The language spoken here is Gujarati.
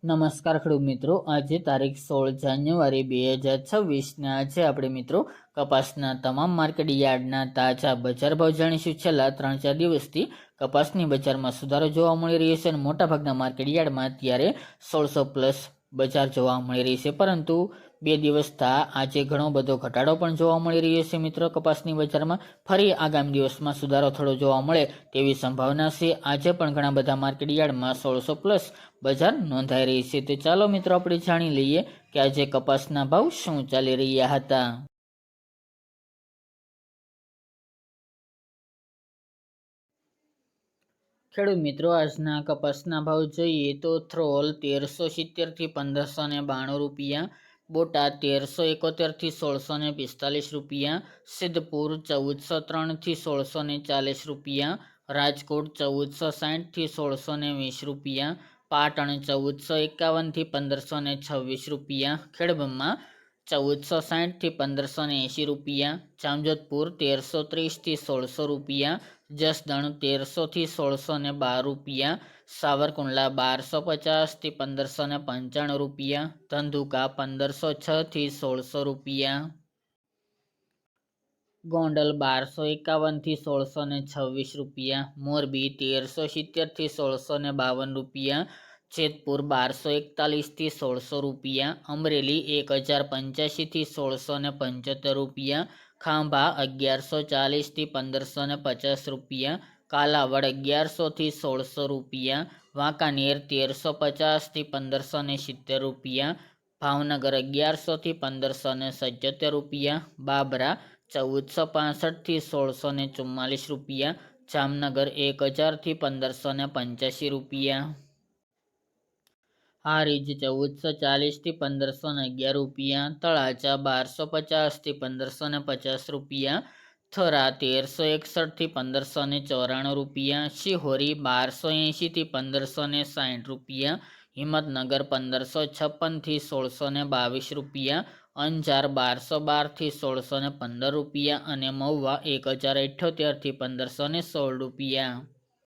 નમસ્કાર ખેડૂત મિત્રો, આજે તારીખ 16 જાન્યુઆરી 2026 આજે આપણે મિત્રો કપાસના તમામ માર્કેટ યાર્ડના તાજા બજાર ભાવ જાણીશું। છેલ્લા 3-4 દિવસથી કપાસની બજારમાં સુધારો જોવા મળી રહ્યો છે અને મોટાભાગના માર્કેટ યાર્ડમાં અત્યારે 1600 પ્લસ બજાર જોવા મળી રહી છે, પરંતુ 2 દિવસથી આજે ઘણો બધો ઘટાડો પણ જોવા મળી રહ્યો છે। મિત્રો, કપાસની બજારમાં ફરી આગામી દિવસમાં સુધારો થોડો જોવા મળે તેવી સંભાવના છે। આજે પણ ઘણા બધા માર્કેટ યાર્ડમાં 1600 પ્લસ બજાર નોંધાઈ રહી છે। તો ચાલો મિત્રો આપણે જાણી લઈએ કે આજે કપાસના ભાવ શું ચાલી રહ્યા હતા। ખેડૂત મિત્રો, આજના કપાસના ભાવ જોઈએ તો થ્રોલ 1370 થી 1592 રૂપિયા, બોટાદ 1371 થી 1645 રૂપિયા, સિદ્ધપુર 1403 થી 1640 રૂપિયા, રાજકોટ 1460 થી 1620 રૂપિયા, પાટણ 1451 થી 1526 રૂપિયા, ખેડબ્રહ્મા 1460 થી 1580 રૂપિયા, જામજોધપુર 1330 થી 1600 રૂપિયા, જસદણ 1300 થી 1612 રૂપિયા, સાવરકુંડલા 1250 થી 1595 રૂપિયા, ધંધુકા 1506 થી 1600 રૂપિયા, ગોંડલ 1251 થી 1626 રૂપિયા, મોરબી 1370 થી 1652 રૂપિયા, જેતપુર 1241 થી 1600 રૂપિયા, અમરેલી 1085 થી 1675 રૂપિયા, ખાંભા 1140 થી 1550 રૂપિયા, કાલાવડ 1100 થી 1600 રૂપિયા, વાંકાનેર 1350 થી 1570 રૂપિયા, ભાવનગર 1100 થી 1577 રૂપિયા, બાબરા 1465 થી 1644 રૂપિયા, જામનગર 1000 થી 1585 રૂપિયા, હારીજ 1440 થી 1511 રૂપિયા, તળાજા 1250 થી 1550 રૂપિયા, થરા 1361 થી 1594 રૂપિયા, શિહોરી 1280 થી 1560 રૂપિયા, હિંમતનગર 1556 થી 1622 રૂપિયા, અંજાર 1212 થી 1615 રૂપિયા અને મહુવા 1078 થી 1516 રૂપિયા।